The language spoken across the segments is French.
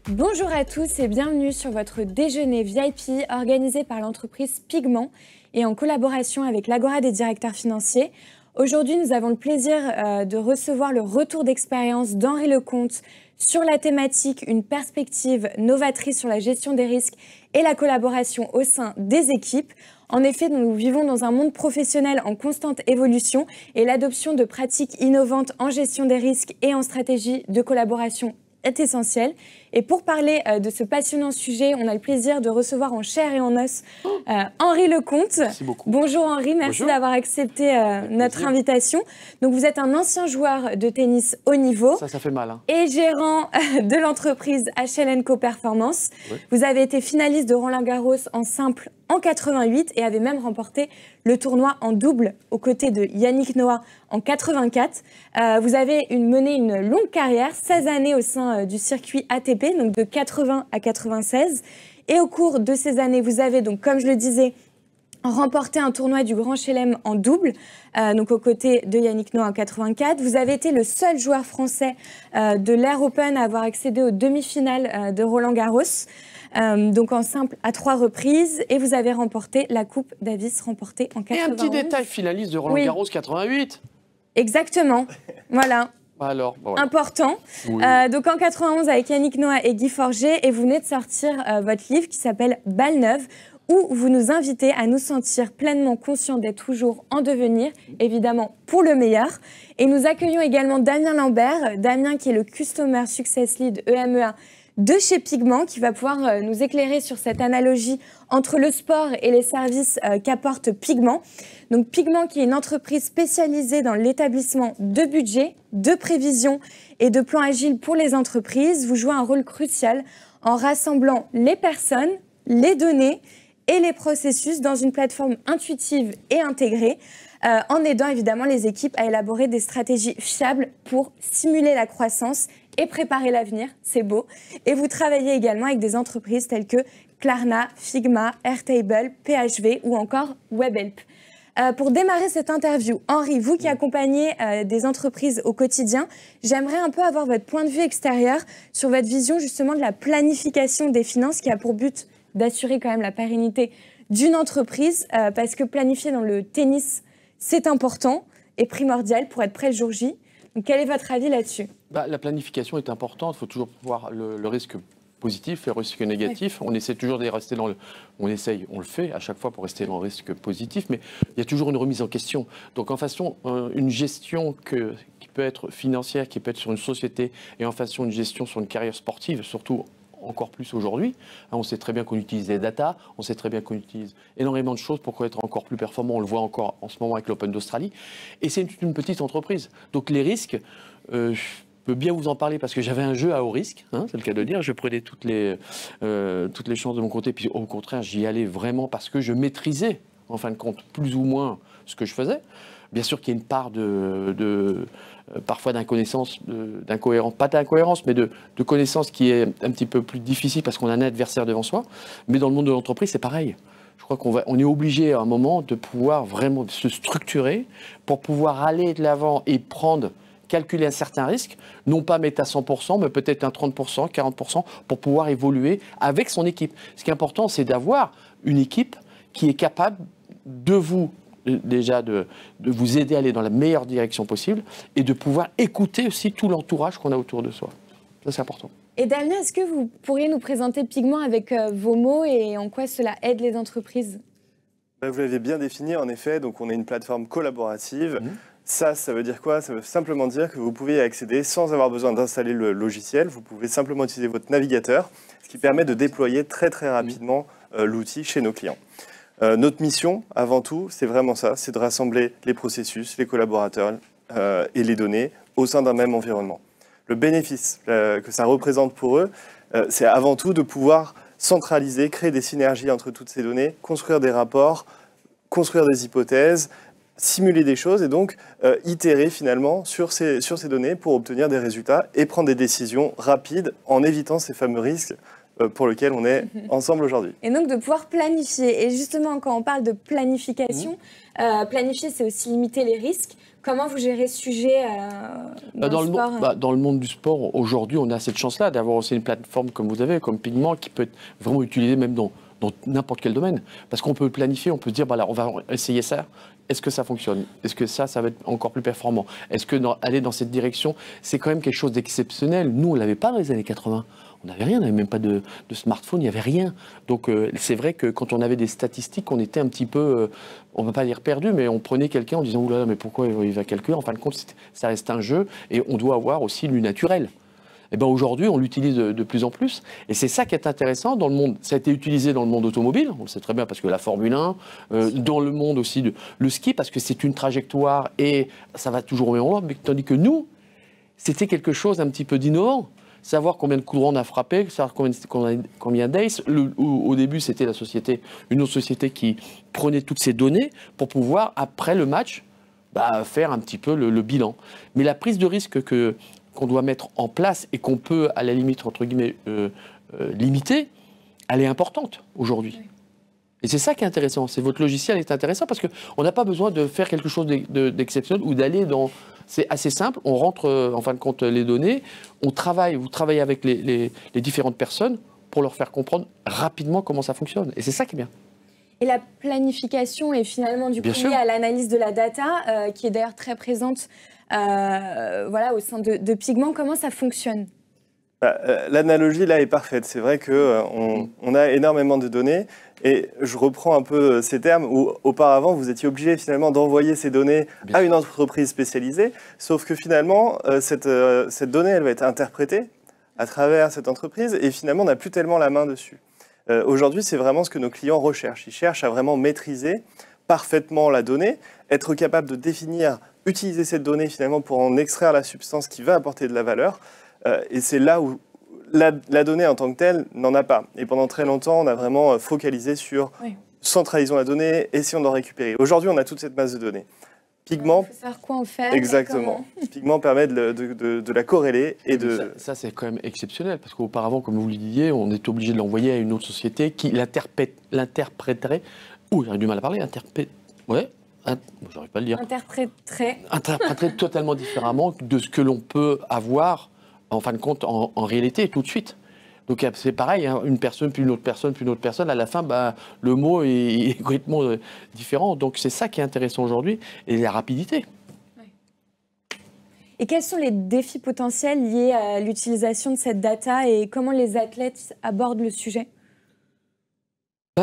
Bonjour à tous et bienvenue sur votre déjeuner VIP organisé par l'entreprise Pigment et en collaboration avec l'Agora des directeurs financiers. Aujourd'hui, nous avons le plaisir de recevoir le retour d'expérience d'Henri Lecomte sur la thématique « Une perspective novatrice sur la gestion des risques et la collaboration au sein des équipes ». En effet, nous vivons dans un monde professionnel en constante évolution et l'adoption de pratiques innovantes en gestion des risques et en stratégie de collaboration est essentielle. Et pour parler de ce passionnant sujet, on a le plaisir de recevoir en chair et en os Henri Lecomte. Merci beaucoup. Bonjour Henri, merci d'avoir accepté notre invitation. Donc vous êtes un ancien joueur de tennis haut niveau. Ça fait mal. Et gérant de l'entreprise HL & Co Performance. Oui. Vous avez été finaliste de Roland-Garros en simple en 88 et avez même remporté le tournoi en double aux côtés de Yannick Noah en 84. Vous avez mené une longue carrière, 16 années au sein du circuit ATP, donc de 80 à 96. Et au cours de ces années, vous avez donc, comme je le disais, remporté un tournoi du Grand Chelem en double, donc aux côtés de Yannick Noah en 84. Vous avez été le seul joueur français de l'Air Open à avoir accédé aux demi-finales de Roland-Garros. Donc en simple à 3 reprises, et vous avez remporté la Coupe Davis remportée en 91. Et un petit détail, finaliste de Roland-Garros 88. Exactement, voilà. Alors, bon, voilà. Important. Oui. Donc en 91 avec Yannick Noah et Guy Forget, et vous venez de sortir votre livre qui s'appelle Balle neuve, où vous nous invitez à nous sentir pleinement conscients d'être toujours en devenir, évidemment pour le meilleur. Et nous accueillons également Damien Lambert, Damien qui est le Customer Success Lead EMEA de chez Pigment, qui va pouvoir nous éclairer sur cette analogie entre le sport et les services qu'apporte Pigment. Donc Pigment qui est une entreprise spécialisée dans l'établissement de budget, de prévision et de plans agiles pour les entreprises. Vous jouez un rôle crucial en rassemblant les personnes, les données et les processus dans une plateforme intuitive et intégrée, en aidant évidemment les équipes à élaborer des stratégies fiables pour stimuler la croissance et préparer l'avenir, c'est beau. Et vous travaillez également avec des entreprises telles que Klarna, Figma, Airtable, PHV ou encore Webhelp. Pour démarrer cette interview, Henri, vous qui accompagnez des entreprises au quotidien, j'aimerais un peu avoir votre point de vue extérieur sur votre vision justement de la planification des finances qui a pour but d'assurer quand même la pérennité d'une entreprise, parce que planifier dans le tennis, c'est important et primordial pour être prêt le jour J. Donc, quel est votre avis là-dessus ? La planification est importante. Il faut toujours voir le risque positif et le risque négatif. Oui. On essaie toujours de rester dans le... On le fait à chaque fois pour rester dans le risque positif, mais il y a toujours une remise en question. Donc, en façon, une gestion qui peut être financière, qui peut être sur une société, et en façon, une gestion sur une carrière sportive, surtout encore plus aujourd'hui. On sait très bien qu'on utilise des data, on sait très bien qu'on utilise énormément de choses pour être encore plus performant. On le voit encore en ce moment avec l'Open d'Australie. Et c'est une petite entreprise. Donc les risques, je peux bien vous en parler parce que j'avais un jeu à haut risque, c'est le cas de dire. Je prenais toutes les chances de mon côté. Puis au contraire, j'y allais vraiment parce que je maîtrisais, en fin de compte, plus ou moins ce que je faisais. Bien sûr qu'il y a une part parfois d'incohérence, pas d'incohérence, mais de connaissance qui est un petit peu plus difficile parce qu'on a un adversaire devant soi. Mais dans le monde de l'entreprise, c'est pareil. Je crois qu'on est obligé à un moment de pouvoir vraiment se structurer pour pouvoir aller de l'avant et calculer un certain risque, non pas mettre à 100%, mais peut-être un 30%, 40% pour pouvoir évoluer avec son équipe. Ce qui est important, c'est d'avoir une équipe qui est capable de vous vous aider à aller dans la meilleure direction possible et de pouvoir écouter aussi tout l'entourage qu'on a autour de soi. Ça, c'est important. Et Damien, est-ce que vous pourriez nous présenter Pigment avec vos mots et en quoi cela aide les entreprises ? Vous l'avez bien défini, en effet. Donc, on est une plateforme collaborative. Ça veut dire quoi ? Ça veut simplement dire que vous pouvez y accéder sans avoir besoin d'installer le logiciel. Vous pouvez simplement utiliser votre navigateur, ce qui permet de déployer très, très rapidement l'outil chez nos clients. Notre mission, avant tout, c'est vraiment ça, c'est de rassembler les processus, les collaborateurs et les données au sein d'un même environnement. Le bénéfice que ça représente pour eux, c'est avant tout de pouvoir centraliser, créer des synergies entre toutes ces données, construire des rapports, construire des hypothèses, simuler des choses et donc itérer finalement sur ces données pour obtenir des résultats et prendre des décisions rapides en évitant ces fameux risques pour lequel on est ensemble aujourd'hui. Et donc de pouvoir planifier. Et justement, quand on parle de planification, planifier, c'est aussi limiter les risques. Comment vous gérez ce sujet dans le sport dans le monde du sport, aujourd'hui, on a cette chance-là d'avoir aussi une plateforme comme vous avez, comme Pigment, qui peut être vraiment utilisée même dans n'importe quel domaine. Parce qu'on peut le planifier, on peut se dire, on va essayer ça. Est-ce que ça fonctionne? Est-ce que ça va être encore plus performant? Est-ce que aller dans cette direction, c'est quand même quelque chose d'exceptionnel? Nous, on ne l'avait pas dans les années 80. On n'avait rien, on n'avait même pas de smartphone, il n'y avait rien. Donc c'est vrai que quand on avait des statistiques, on était un petit peu, on ne va pas dire perdu, mais on prenait quelqu'un en disant, oulala, mais pourquoi il va calculer? En fin de compte, ça reste un jeu et on doit avoir aussi du naturel. Et ben aujourd'hui, on l'utilise de plus en plus. Et c'est ça qui est intéressant dans le monde. Ça a été utilisé dans le monde automobile, on le sait très bien, parce que la Formule 1, dans le monde aussi, le ski, parce que c'est une trajectoire et ça va toujours au même endroit. Tandis que nous, c'était quelque chose un petit peu d'innovant. Savoir combien de coups droits on a frappé, savoir combien d'ace. Au début, c'était une autre société qui prenait toutes ces données pour pouvoir, après le match, faire un petit peu le bilan. Mais la prise de risque qu'on doit mettre en place et qu'on peut, à la limite, entre guillemets, limiter, elle est importante aujourd'hui. Oui. Et c'est ça qui est intéressant. C'est votre logiciel est intéressant parce qu'on n'a pas besoin de faire quelque chose d'exceptionnel ou d'aller dans... C'est assez simple. On rentre, en fin de compte, les données. Vous travaillez avec les différentes personnes pour leur faire comprendre rapidement comment ça fonctionne. Et c'est ça qui est bien. Et la planification est finalement du coup liée à l'analyse de la data, qui est d'ailleurs très présente au sein de Pigment. Comment ça fonctionne? L'analogie là est parfaite. C'est vrai qu'on a énormément de données et je reprends un peu ces termes où auparavant vous étiez obligé finalement d'envoyer ces données à une entreprise spécialisée, sauf que finalement cette donnée elle va être interprétée à travers cette entreprise et finalement on n'a plus tellement la main dessus. Aujourd'hui c'est vraiment ce que nos clients recherchent. Ils cherchent à vraiment maîtriser parfaitement la donnée, être capable de définir, utiliser cette donnée finalement pour en extraire la substance qui va apporter de la valeur. Et c'est là où la donnée en tant que telle n'en a pas. Et pendant très longtemps, on a vraiment focalisé sur centralisons la donnée, essayons d'en récupérer. Aujourd'hui, on a toute cette masse de données. Pigment, il faut savoir quoi en faire. Exactement. Pigment permet de la corréler et de... Ça c'est quand même exceptionnel, parce qu'auparavant, comme vous le disiez, on est obligé de l'envoyer à une autre société qui l'interpréterait... Ouh, j'aurais du mal à parler, ouais. J'arrive pas à le dire. Interpréterait totalement différemment de ce que l'on peut avoir en fin de compte, en réalité, tout de suite. Donc c'est pareil, hein, une personne, puis une autre personne, puis une autre personne, à la fin, le mot est complètement différent. Donc c'est ça qui est intéressant aujourd'hui, et la rapidité. Ouais. Et quels sont les défis potentiels liés à l'utilisation de cette data et comment les athlètes abordent le sujet?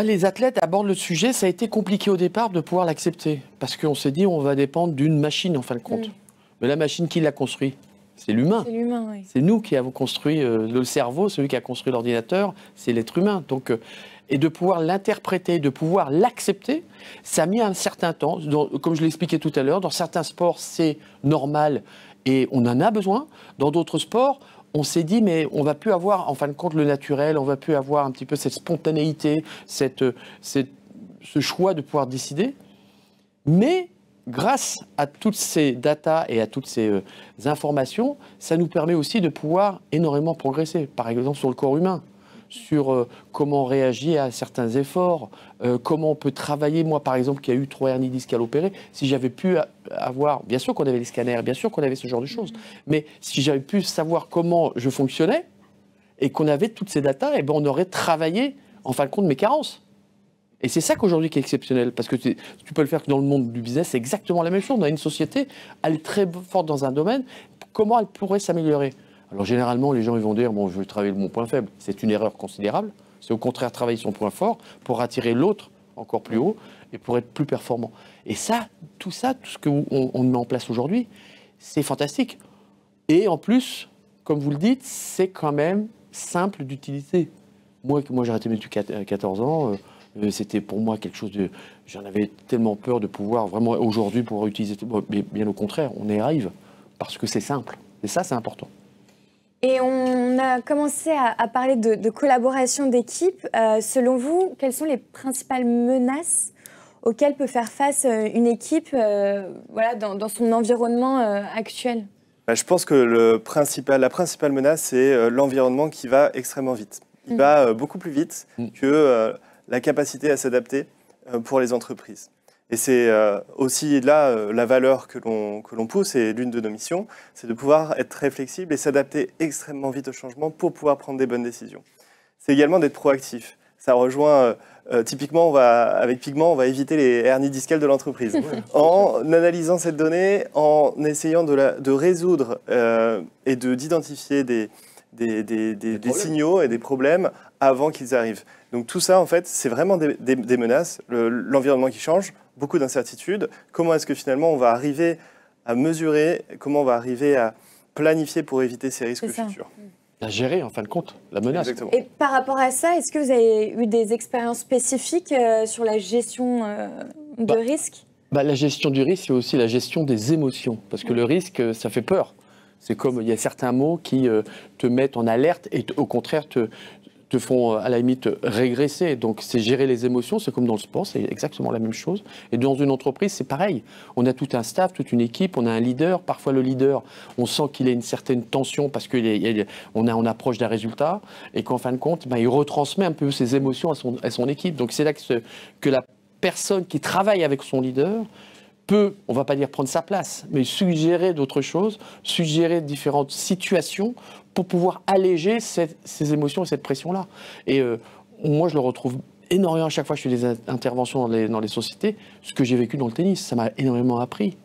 Les athlètes abordent le sujet, ça a été compliqué au départ de pouvoir l'accepter, parce qu'on s'est dit on va dépendre d'une machine en fin de compte. Mais la machine, qui l'a construit? C'est l'humain. C'est l'humain, oui. C'est nous qui avons construit le cerveau, celui qui a construit l'ordinateur, c'est l'être humain. Donc, et de pouvoir l'interpréter, de pouvoir l'accepter, ça a mis un certain temps. Comme je l'expliquais tout à l'heure, dans certains sports, c'est normal et on en a besoin. Dans d'autres sports, on s'est dit, mais on ne va plus avoir, en fin de compte, le naturel, on ne va plus avoir un petit peu cette spontanéité, ce choix de pouvoir décider. Mais grâce à toutes ces datas et à toutes ces informations, ça nous permet aussi de pouvoir énormément progresser. Par exemple, sur le corps humain, sur comment on réagit à certains efforts, comment on peut travailler. Moi, par exemple, qui a eu 3 hernies discales opérées, si j'avais pu avoir... Bien sûr qu'on avait les scanners, bien sûr qu'on avait ce genre de choses, mais si j'avais pu savoir comment je fonctionnais et qu'on avait toutes ces datas, on aurait travaillé, en fin de compte, mes carences. Et c'est ça qu'aujourd'hui qui est exceptionnel, parce que tu peux le faire dans le monde du business, c'est exactement la même chose. On a une société, elle est très forte dans un domaine, comment elle pourrait s'améliorer? Alors généralement, les gens ils vont dire, bon, je vais travailler mon point faible. C'est une erreur considérable. C'est au contraire travailler son point fort pour attirer l'autre encore plus haut et pour être plus performant. Et ça, tout ce qu'on met en place aujourd'hui, c'est fantastique. Et en plus, comme vous le dites, c'est quand même simple d'utiliser. Moi j'ai arrêté mes études à 14 ans. C'était pour moi quelque chose de... J'en avais tellement peur de pouvoir vraiment aujourd'hui pouvoir utiliser... Mais bien au contraire, on y arrive parce que c'est simple. Et ça, c'est important. Et on a commencé à parler de collaboration d'équipe. Selon vous, quelles sont les principales menaces auxquelles peut faire face une équipe dans son environnement actuel? Je pense que la principale menace, c'est l'environnement qui va extrêmement vite. Il va beaucoup plus vite que... la capacité à s'adapter pour les entreprises. Et c'est aussi là la valeur que l'on pousse, et l'une de nos missions, c'est de pouvoir être très flexible et s'adapter extrêmement vite au changement pour pouvoir prendre des bonnes décisions. C'est également d'être proactif. Ça rejoint, typiquement, avec Pigment, on va éviter les hernies discales de l'entreprise. En analysant cette donnée, en essayant de résoudre et d'identifier des signaux et des problèmes avant qu'ils arrivent. Donc tout ça, en fait, c'est vraiment des menaces. L'environnement qui change, beaucoup d'incertitudes. Comment est-ce que finalement on va arriver à mesurer, comment on va arriver à planifier pour éviter ces risques futurs? À gérer, en fin de compte, la menace. Exactement. Et par rapport à ça, est-ce que vous avez eu des expériences spécifiques sur la gestion de risques? La gestion du risque, c'est aussi la gestion des émotions. Parce que le risque, ça fait peur. C'est comme, il y a certains mots qui te mettent en alerte et au contraire te font à la limite régresser. Donc c'est gérer les émotions, c'est comme dans le sport, c'est exactement la même chose. Et dans une entreprise, c'est pareil. On a tout un staff, toute une équipe, on a un leader. Parfois le leader, on sent qu'il a une certaine tension parce qu'on approche d'un résultat et qu'en fin de compte, il retransmet un peu ses émotions à son équipe. Donc c'est là que la personne qui travaille avec son leader peut, on ne va pas dire prendre sa place, mais suggérer d'autres choses, suggérer différentes situations pour pouvoir alléger ces émotions et cette pression-là. Et moi, je le retrouve énormément à chaque fois que je fais des interventions dans les sociétés, ce que j'ai vécu dans le tennis. Ça m'a énormément appris.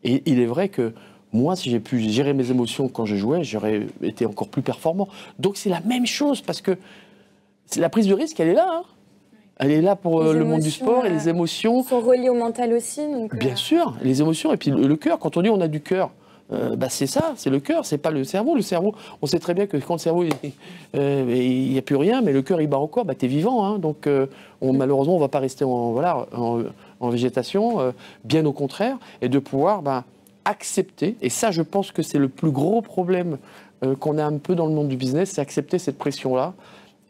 Et il est vrai que moi, si j'ai pu gérer mes émotions quand je jouais, j'aurais été encore plus performant. Donc c'est la même chose, parce que la prise de risque, elle est là, hein. Elle est là pour le monde du sport, et les émotions sont reliées au mental aussi. Donc, bien sûr, les émotions et puis le cœur. Quand on dit on a du cœur, c'est ça, c'est le cœur, c'est pas le cerveau. Le cerveau, on sait très bien que quand le cerveau, il n'y a plus rien, mais le cœur il bat encore, t'es vivant. Hein, donc malheureusement, on ne va pas rester en végétation, bien au contraire, et de pouvoir accepter. Et ça, je pense que c'est le plus gros problème qu'on a un peu dans le monde du business, c'est accepter cette pression-là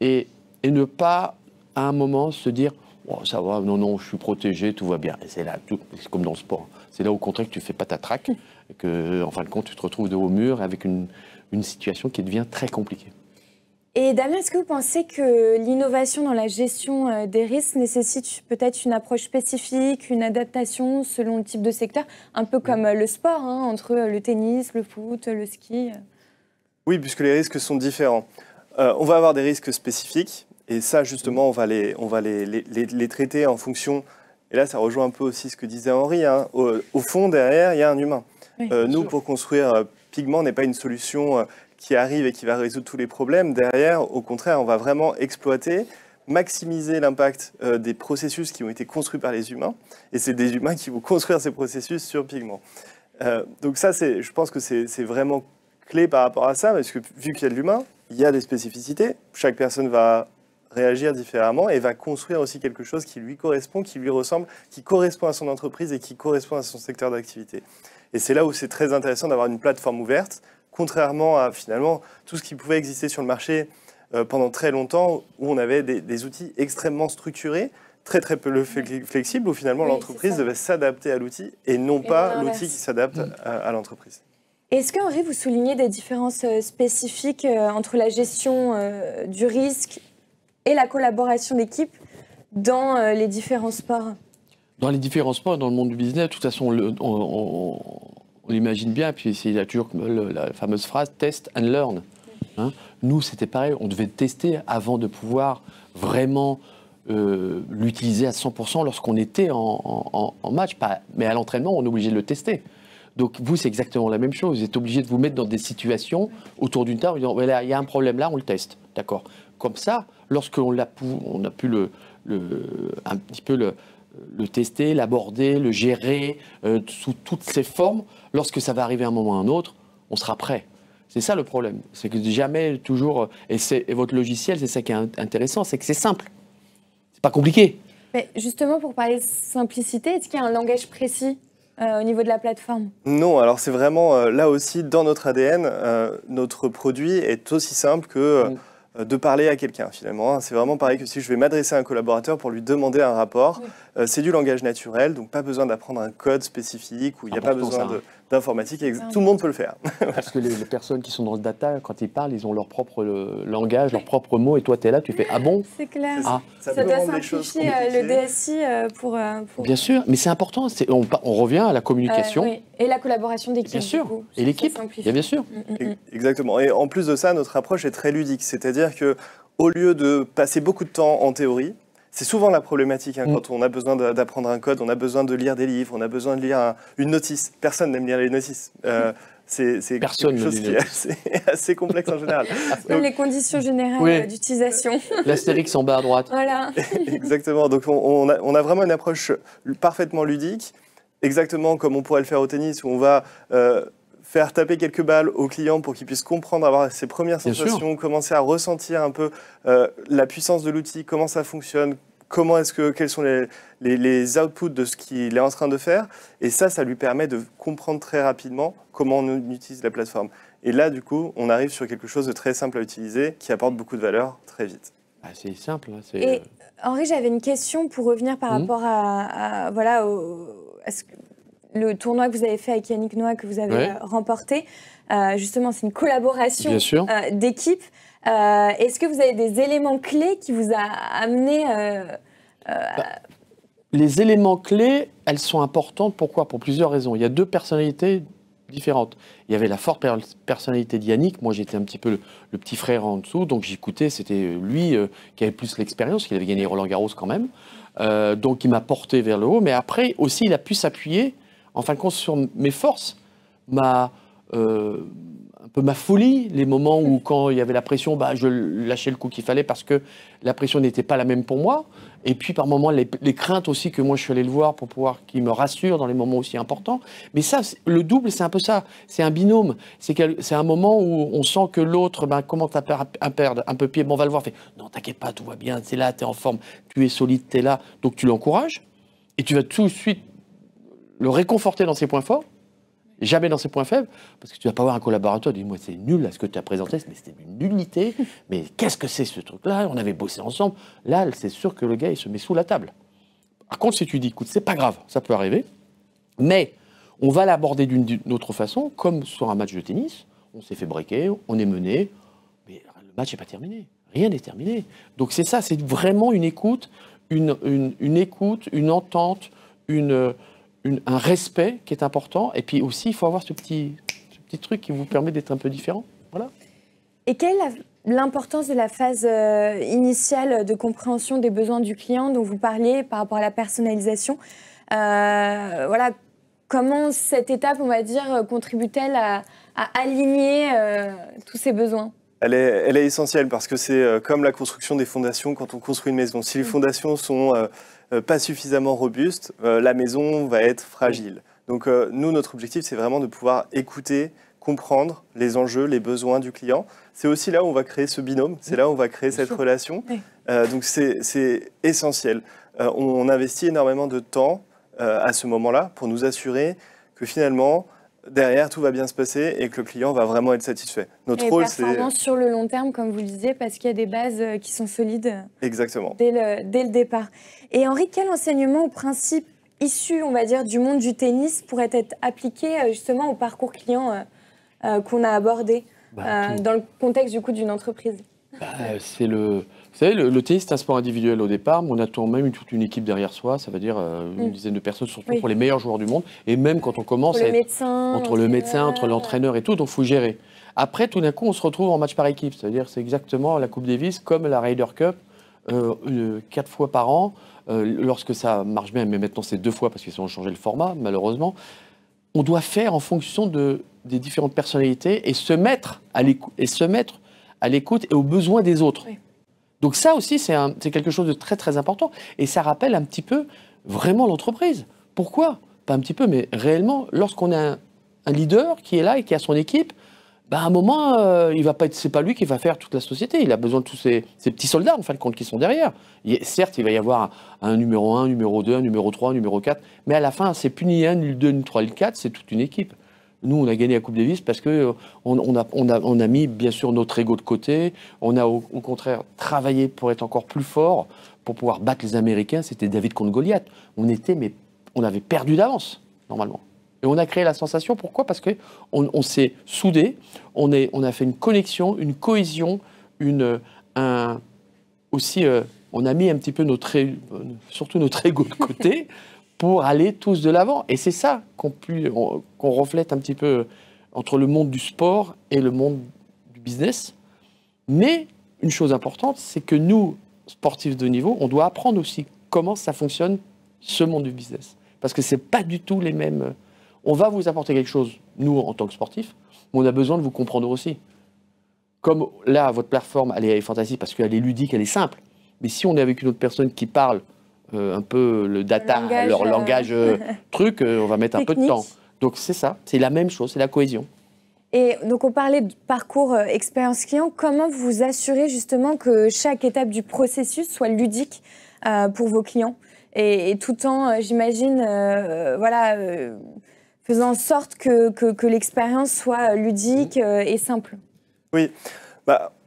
et ne pas à un moment se dire oh, ça va, non, je suis protégé, tout va bien. Et c'est là, c'est comme dans le sport. C'est là au contraire que tu ne fais pas ta traque et que, en fin de compte, tu te retrouves de haut mur avec une situation qui devient très compliquée. Et Damien, est-ce que vous pensez que l'innovation dans la gestion des risques nécessite peut-être une approche spécifique, une adaptation selon le type de secteur, un peu comme le sport, hein, entre le tennis, le foot, le ski? Oui, puisque les risques sont différents. On va avoir des risques spécifiques. Et ça, justement, on va les traiter en fonction. Et là, ça rejoint un peu aussi ce que disait Henri. Hein. Au fond, derrière, il y a un humain. Oui, nous, pour construire Pigment, n'est pas une solution qui arrive et qui va résoudre tous les problèmes. Derrière, au contraire, on va vraiment exploiter, maximiser l'impact des processus qui ont été construits par les humains. Et c'est des humains qui vont construire ces processus sur Pigment. Donc ça, je pense que c'est vraiment clé par rapport à ça, parce que vu qu'il y a de l'humain, il y a des spécificités. Chaque personne va réagir différemment et va construire aussi quelque chose qui lui correspond, qui lui ressemble, qui correspond à son entreprise et qui correspond à son secteur d'activité. Et c'est là où c'est très intéressant d'avoir une plateforme ouverte, contrairement à finalement tout ce qui pouvait exister sur le marché pendant très longtemps, où on avait des outils extrêmement structurés, très peu flexibles, où finalement l'entreprise devait s'adapter à l'outil et non pas l'outil qui s'adapte à l'entreprise. Est-ce que, Henri, vous soulignez des différences spécifiques entre la gestion du risque et la collaboration d'équipe dans les différents sports? Dans les différents sports, dans le monde du business, de toute façon, on l'imagine bien, puis il y a toujours la fameuse phrase « test and learn ». Hein, nous, c'était pareil, on devait tester avant de pouvoir vraiment l'utiliser à 100% lorsqu'on était en match. Mais à l'entraînement, on est obligé de le tester. Donc vous, c'est exactement la même chose. Vous êtes obligé de vous mettre dans des situations autour d'une table, en disant, il y a un problème là, on le teste. D'accord. Comme ça, lorsqu'on a pu un petit peu le tester, l'aborder, le gérer sous toutes ses formes, lorsque ça va arriver à un moment ou à un autre, on sera prêt. C'est ça le problème. C'est que jamais toujours... Et votre logiciel, c'est ça qui est intéressant, c'est que c'est simple. C'est pas compliqué. Mais justement, pour parler de simplicité, est-ce qu'il y a un langage précis au niveau de la plateforme? Non, alors c'est vraiment là aussi dans notre ADN, notre produit est aussi simple que de parler à quelqu'un finalement. C'est vraiment pareil que si je vais m'adresser à un collaborateur pour lui demander un rapport, c'est du langage naturel, donc pas besoin d'apprendre un code spécifique où il n'y a pas besoin d'informatique. Tout le monde peut le faire. Parce que les personnes qui sont dans le data, quand ils parlent, ils ont leur propre langage, leurs propres mots, et toi, tu es là, tu fais « Ah bon ?» C'est clair. Ah. Ça doit simplifier le DSI pour... Bien sûr, mais c'est important. On revient à la communication. Oui. Et la collaboration d'équipe. Bien sûr. Du coup, et l'équipe, bien sûr. Exactement. Et en plus de ça, notre approche est très ludique. C'est-à-dire qu'au lieu de passer beaucoup de temps en théorie, c'est souvent la problématique quand on a besoin d'apprendre un code, on a besoin de lire des livres, on a besoin de lire une notice. Personne n'aime lire les notices. C'est quelque chose qui est assez complexe en général. Comme les conditions générales d'utilisation. L'astérix en bas à droite. Voilà. Exactement. Donc on a vraiment une approche parfaitement ludique, exactement comme on pourrait le faire au tennis, où on va faire taper quelques balles au client pour qu'il puisse comprendre, avoir ses premières sensations, commencer à ressentir un peu la puissance de l'outil, comment ça fonctionne, quels sont les outputs de ce qu'il est en train de faire. Et ça lui permet de comprendre très rapidement comment on utilise la plateforme. Et là, du coup, on arrive sur quelque chose de très simple à utiliser, qui apporte beaucoup de valeur très vite. C'est simple. Et Henri, j'avais une question pour revenir par rapport à le tournoi que vous avez fait avec Yannick Noah, que vous avez remporté. Justement, c'est une collaboration d'équipe. Est-ce que vous avez des éléments clés qui vous a amené Les éléments clés, elles sont importantes. Pourquoi ? Pour plusieurs raisons. Il y a deux personnalités différentes. Il y avait la forte personnalité de Yannick. Moi, j'étais un petit peu le petit frère en dessous, donc j'écoutais. C'était lui qui avait plus l'expérience, qui avait gagné Roland-Garros quand même. Donc, il m'a porté vers le haut. Mais après, aussi, il a pu s'appuyer, en fin de compte, sur mes forces, un peu ma folie, les moments où, quand il y avait la pression, je lâchais le coup qu'il fallait parce que la pression n'était pas la même pour moi. Et puis, par moments, les craintes aussi que moi, je suis allé le voir pour pouvoir qu'il me rassure dans les moments aussi importants. Mais ça, le double, c'est un peu ça. C'est un binôme. C'est un moment où on sent que l'autre, commence à perdre un peu pied. On va le voir, fait « Non, t'inquiète pas, tout va bien, c'est là, t'es en forme, tu es solide, t'es là. » Donc, tu l'encourages et tu vas tout de suite le réconforter dans ses points forts. Jamais dans ses points faibles, parce que tu vas pas avoir un collaborateur qui dit « Moi, c'est nul, là, ce que tu as présenté, mais c'était une nullité. Mais qu'est-ce que c'est ce truc-là ? On avait bossé ensemble. » Là, c'est sûr que le gars, il se met sous la table. Par contre, si tu dis « Écoute, c'est pas grave, ça peut arriver, mais on va l'aborder d'une autre façon, comme sur un match de tennis, on s'est fait breaker, on est mené, mais le match n'est pas terminé. Rien n'est terminé. » Donc c'est ça, c'est vraiment une écoute, une écoute, une entente, un respect qui est important. Et puis aussi, il faut avoir ce petit truc qui vous permet d'être un peu différent. Voilà. Et quelle est l'importance de la phase initiale de compréhension des besoins du client dont vous parliez par rapport à la personnalisation ? Comment cette étape, on va dire, contribue-t-elle à aligner tous ces besoins ? Elle est essentielle parce que c'est comme la construction des fondations quand on construit une maison. Si les fondations sont pas suffisamment robustes, la maison va être fragile. Donc nous, notre objectif, c'est vraiment de pouvoir écouter, comprendre les enjeux, les besoins du client. C'est aussi là où on va créer ce binôme, c'est là où on va créer cette relation. Donc c'est essentiel. On investit énormément de temps à ce moment-là pour nous assurer que finalement, derrière, tout va bien se passer et que le client va vraiment être satisfait. Notre rôle, c'est performance sur le long terme, comme vous le disiez, parce qu'il y a des bases qui sont solides. Exactement. Dès le départ. Et Henri, quel enseignement ou principe issu, on va dire, du monde du tennis pourrait être appliqué justement au parcours client qu'on a abordé dans le contexte du coup d'une entreprise ? Vous savez, le tennis, c'est un sport individuel au départ, mais on attend même toute une équipe derrière soi, ça veut dire une dizaine de personnes, surtout pour les meilleurs joueurs du monde. Et même quand on commence, entre le médecin, entre l'entraîneur et tout, donc il faut gérer. Après, tout d'un coup, on se retrouve en match par équipe, c'est-à-dire c'est exactement la Coupe Davis comme la Ryder Cup, 4 fois par an, lorsque ça marche bien, mais maintenant c'est 2 fois parce qu'ils ont changé le format, malheureusement. On doit faire en fonction des différentes personnalités et se mettre à l'écoute et aux besoins des autres. Oui. Donc ça aussi, c'est quelque chose de très très important. Et ça rappelle un petit peu vraiment l'entreprise. Pourquoi ? Pas un petit peu, mais réellement, lorsqu'on a un leader qui est là et qui a son équipe, à un moment, c'est pas lui qui va faire toute la société. Il a besoin de tous ces petits soldats, en fin de compte, qui sont derrière. Certes, il va y avoir un numéro 1, un numéro 2, un numéro 3, un numéro 4, mais à la fin, c'est plus ni 1, ni 2, ni 3, ni 4, c'est toute une équipe. Nous, on a gagné la Coupe Davis parce qu'on a mis, bien sûr, notre ego de côté. On a, au contraire, travaillé pour être encore plus fort, pour pouvoir battre les Américains. C'était David contre Goliath. On avait perdu d'avance, normalement. Et on a créé la sensation, pourquoi? Parce qu'on s'est soudés, on a fait une connexion, une cohésion, aussi, on a mis un petit peu surtout notre ego de côté pour aller tous de l'avant. Et c'est ça qu'on reflète un petit peu entre le monde du sport et le monde du business. Mais une chose importante, c'est que nous, sportifs de haut niveau, on doit apprendre aussi comment ça fonctionne, ce monde du business. Parce que ce n'est pas du tout les mêmes... On va vous apporter quelque chose, nous, en tant que sportifs, mais on a besoin de vous comprendre aussi. Comme là, votre plateforme, elle est fantastique parce qu'elle est ludique, elle est simple. Mais si on est avec une autre personne qui parle un peu le data, leur langage truc, on va mettre un peu de temps. Donc c'est ça, c'est la même chose, c'est la cohésion. Et donc on parlait de parcours expérience client. Comment vous assurez justement que chaque étape du processus soit ludique pour vos clients et tout en, j'imagine, faisant en sorte que l'expérience soit ludique et simple? Oui.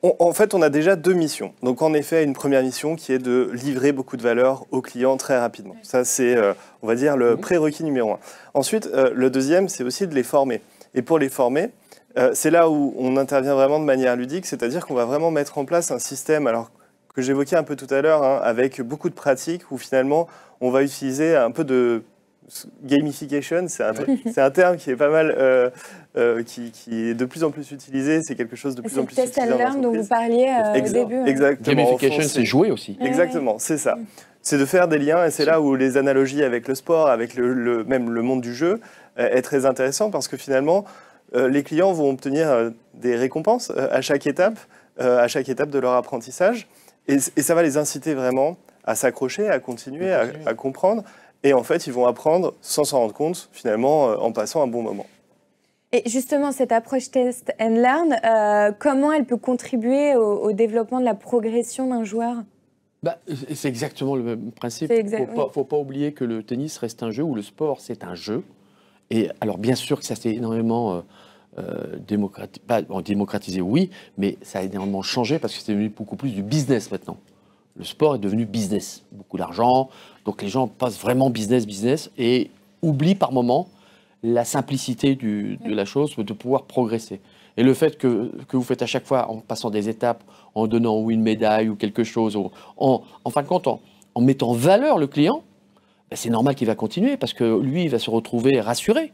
En fait, on a déjà 2 missions. Donc, en effet, une première mission qui est de livrer beaucoup de valeur aux clients très rapidement. Ça, c'est, on va dire, le prérequis numéro 1. Ensuite, le deuxième, c'est aussi de les former. Et pour les former, c'est là où on intervient vraiment de manière ludique, c'est-à-dire qu'on va vraiment mettre en place un système, alors que j'évoquais un peu tout à l'heure, avec beaucoup de pratiques, où finalement, on va utiliser un peu de gamification, c'est un terme qui est pas mal, qui est de plus en plus utilisé, c'est quelque chose de plus en plus utilisé. C'est le test and learn dont vous parliez au début. Exactement. Gamification, c'est jouer aussi. Exactement, c'est ça. C'est de faire des liens, et c'est là où les analogies avec le sport, avec même le monde du jeu, est très intéressant, parce que finalement, les clients vont obtenir des récompenses à chaque étape de leur apprentissage, et ça va les inciter vraiment à s'accrocher, à continuer, à comprendre. Et en fait, ils vont apprendre sans s'en rendre compte, finalement, en passant un bon moment. Et justement, cette approche test and learn, comment elle peut contribuer au développement de la progression d'un joueur? C'est exactement le même principe. Il ne faut pas oublier que le tennis reste un jeu, ou le sport, c'est un jeu. Et alors, bien sûr que ça s'est énormément démocratisé, oui, mais ça a énormément changé parce que c'est devenu beaucoup plus du business maintenant. Le sport est devenu business, beaucoup d'argent, donc les gens passent vraiment business et oublient par moment la simplicité de la chose, de pouvoir progresser. Et le fait que vous faites à chaque fois en passant des étapes, en donnant une médaille ou quelque chose, en fin de compte, en mettant en valeur le client, c'est normal qu'il va continuer parce que lui, il va se retrouver rassuré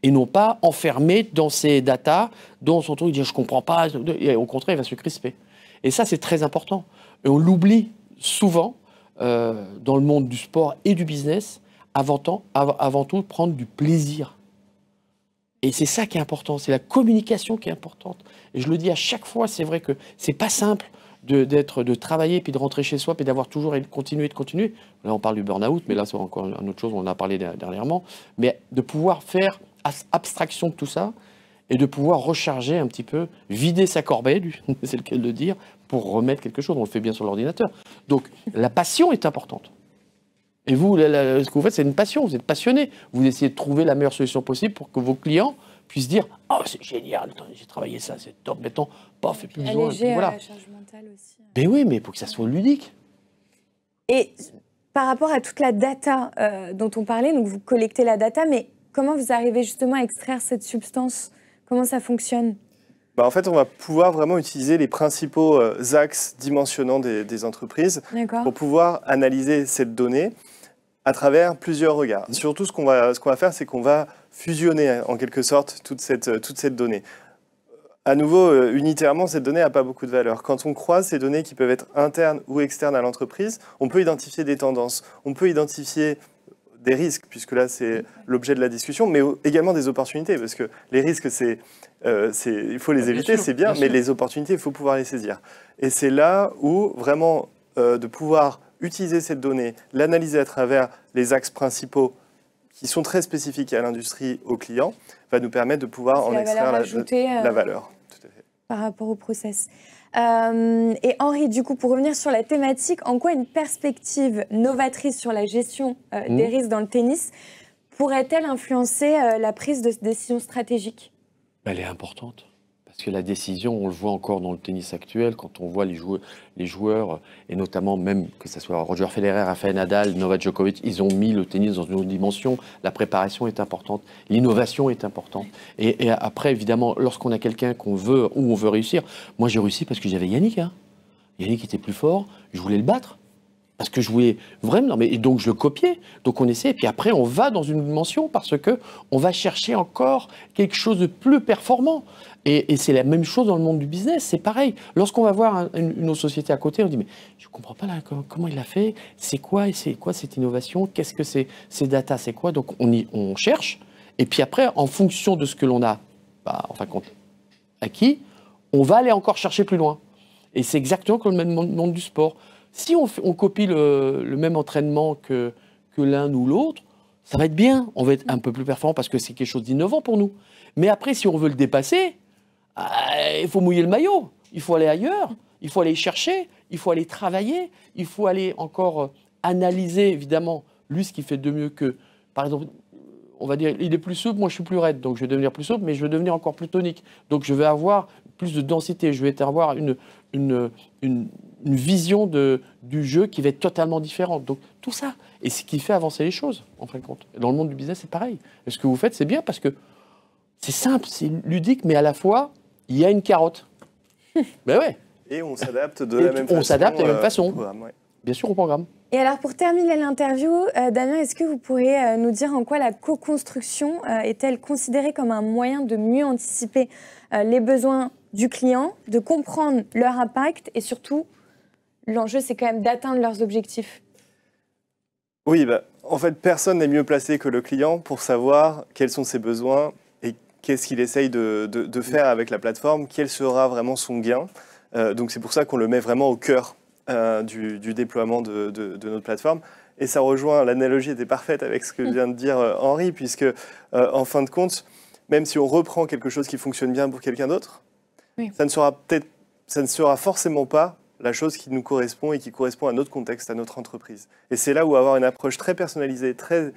et non pas enfermé dans ses datas, dans son truc, il dit « je ne comprends pas », et au contraire, il va se crisper. Et ça, c'est très important. Et on l'oublie souvent dans le monde du sport et du business, avant tout, prendre du plaisir. Et c'est ça qui est important, c'est la communication qui est importante. Et je le dis à chaque fois, c'est vrai que c'est pas simple de travailler, puis de rentrer chez soi, puis d'avoir toujours de continuer. Là, on parle du burn-out, mais là, c'est encore une autre chose, on en a parlé dernièrement. Mais de pouvoir faire abstraction de tout ça, et de pouvoir recharger un petit peu, vider sa corbeille, c'est le cas de le dire, pour remettre quelque chose. On le fait bien sur l'ordinateur. Donc, la passion est importante. Et vous, ce que vous faites, c'est une passion. Vous êtes passionné. Vous essayez de trouver la meilleure solution possible pour que vos clients puissent dire « Oh, c'est génial, j'ai travaillé ça, c'est top, mettons, paf, et plus besoin. » Alléger la charge mentale aussi. Mais oui, mais il faut que ça soit ludique. Et par rapport à toute la data dont on parlait, donc vous collectez la data, mais comment vous arrivez justement à extraire cette substance? Comment ça fonctionne? En fait, on va pouvoir vraiment utiliser les principaux axes dimensionnants des entreprises pour pouvoir analyser cette donnée à travers plusieurs regards. Surtout, ce qu'on va faire, c'est qu'on va fusionner en quelque sorte toute cette donnée. À nouveau, unitairement, cette donnée n'a pas beaucoup de valeur. Quand on croise ces données qui peuvent être internes ou externes à l'entreprise, on peut identifier des tendances, on peut identifier des risques, puisque là, c'est l'objet de la discussion, mais également des opportunités, parce que les risques, il faut les éviter, c'est bien, mais les opportunités, il faut pouvoir les saisir. Et c'est là où, vraiment, de pouvoir utiliser cette donnée, l'analyser à travers les axes principaux qui sont très spécifiques à l'industrie, aux clients, va nous permettre de pouvoir en extraire la valeur. Tout à fait. Par rapport au process. Et Henri, du coup, pour revenir sur la thématique, en quoi une perspective novatrice sur la gestion des risques dans le tennis pourrait-elle influencer la prise de décision stratégique? Elle est importante. Parce Parce que la décision, on le voit encore dans le tennis actuel, quand on voit les joueurs, et notamment même que ce soit Roger Federer, Rafael Nadal, Novak Djokovic, ils ont mis le tennis dans une autre dimension. La préparation est importante, l'innovation est importante. Et après, évidemment, lorsqu'on a quelqu'un qu'on veut, ou on veut réussir, moi j'ai réussi parce que j'avais Yannick. Hein. Yannick était plus fort, je voulais le battre. Parce que je voulais vraiment, et donc je le copiais, donc on essaie, et puis après on va dans une dimension parce que on va chercher encore quelque chose de plus performant. Et c'est la même chose dans le monde du business, c'est pareil. Lorsqu'on va voir une autre société à côté, on dit mais je comprends pas là, comment il a fait, c'est quoi cette innovation, qu'est-ce que c'est, ces data, c'est quoi? Donc on cherche, et puis après en fonction de ce que l'on a, en fin de compte, acquis, on va aller encore chercher plus loin. Et c'est exactement comme le même monde du sport. Si on copie le même entraînement que l'un ou l'autre, ça va être bien, on va être un peu plus performant parce que c'est quelque chose d'innovant pour nous. Mais après, si on veut le dépasser, il faut mouiller le maillot, il faut aller ailleurs, il faut aller chercher, il faut aller travailler, il faut aller encore analyser, évidemment, lui, ce qu'il fait de mieux que, par exemple, on va dire, il est plus souple, moi je suis plus raide, donc je vais devenir plus souple, mais je vais devenir encore plus tonique. Donc je vais avoir plus de densité, je vais avoir une vision du jeu qui va être totalement différente. Donc tout ça, et ce qui fait avancer les choses, en fin de compte. Dans le monde du business, c'est pareil. Et ce que vous faites, c'est bien parce que c'est simple, c'est ludique, mais à la fois, il y a une carotte. Ben ouais. Et on s'adapte de la même façon. On s'adapte de la même façon. Ouais. Bien sûr, au programme. Et alors, pour terminer l'interview, Damien, est-ce que vous pourriez nous dire en quoi la co-construction est-elle considérée comme un moyen de mieux anticiper les besoins du client, de comprendre leur impact et surtout, l'enjeu, c'est quand même d'atteindre leurs objectifs? Oui, en fait, personne n'est mieux placé que le client pour savoir quels sont ses besoins et qu'est-ce qu'il essaye de faire avec la plateforme, quel sera vraiment son gain. Donc c'est pour ça qu'on le met vraiment au cœur du déploiement de notre plateforme. Et ça rejoint, l'analogie était parfaite avec ce que vient de dire Henri, puisque en fin de compte, même si on reprend quelque chose qui fonctionne bien pour quelqu'un d'autre, ça ne sera forcément pas la chose qui nous correspond et qui correspond à notre contexte, à notre entreprise. Et c'est là où avoir une approche très personnalisée, très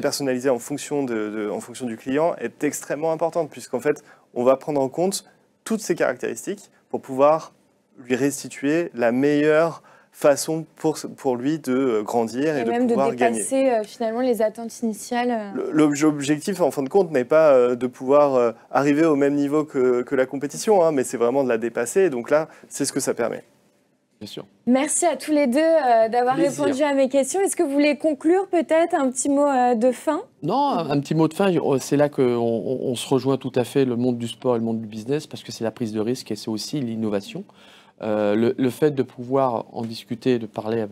personnalisée en fonction du client est extrêmement importante, puisqu'en fait, on va prendre en compte toutes ces caractéristiques pour pouvoir lui restituer la meilleure façon pour lui de grandir et de pouvoir gagner. Et même de dépasser finalement les attentes initiales. L'objectif, en fin de compte, n'est pas de pouvoir arriver au même niveau que la compétition, hein, mais c'est vraiment de la dépasser. Et donc là, c'est ce que ça permet. Bien sûr. Merci à tous les deux d'avoir répondu à mes questions. Est-ce que vous voulez conclure peut-être un petit mot de fin? Non, un petit mot de fin. C'est là qu'on se rejoint tout à fait, le monde du sport et le monde du business, parce que c'est la prise de risque et c'est aussi l'innovation. Le fait de pouvoir en discuter, de parler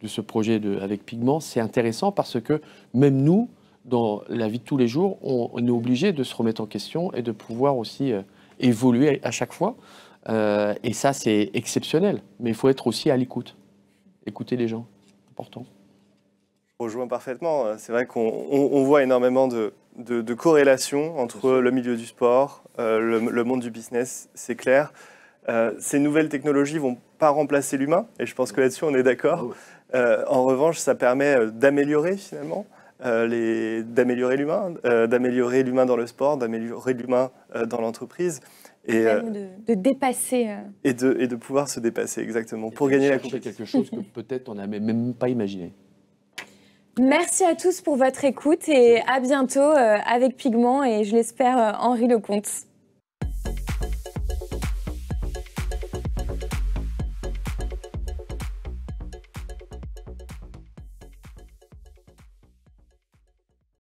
de ce projet avec Pigment, c'est intéressant parce que même nous, dans la vie de tous les jours, on est obligé de se remettre en question et de pouvoir aussi évoluer à chaque fois. Et ça, c'est exceptionnel. Mais il faut être aussi à l'écoute. Écouter les gens, important. Je rejoins parfaitement. C'est vrai qu'on voit énormément de corrélations entre le milieu du sport, le monde du business, c'est clair. Ces nouvelles technologies ne vont pas remplacer l'humain, et je pense que là-dessus on est d'accord. En revanche, ça permet d'améliorer finalement, d'améliorer l'humain dans le sport, d'améliorer l'humain dans l'entreprise. Et de dépasser. Et de pouvoir se dépasser, exactement, pour gagner la compétition. Quelque chose que peut-être on n'avait même pas imaginé. Merci à tous pour votre écoute et à bientôt avec Pigment et je l'espère Henri Lecomte.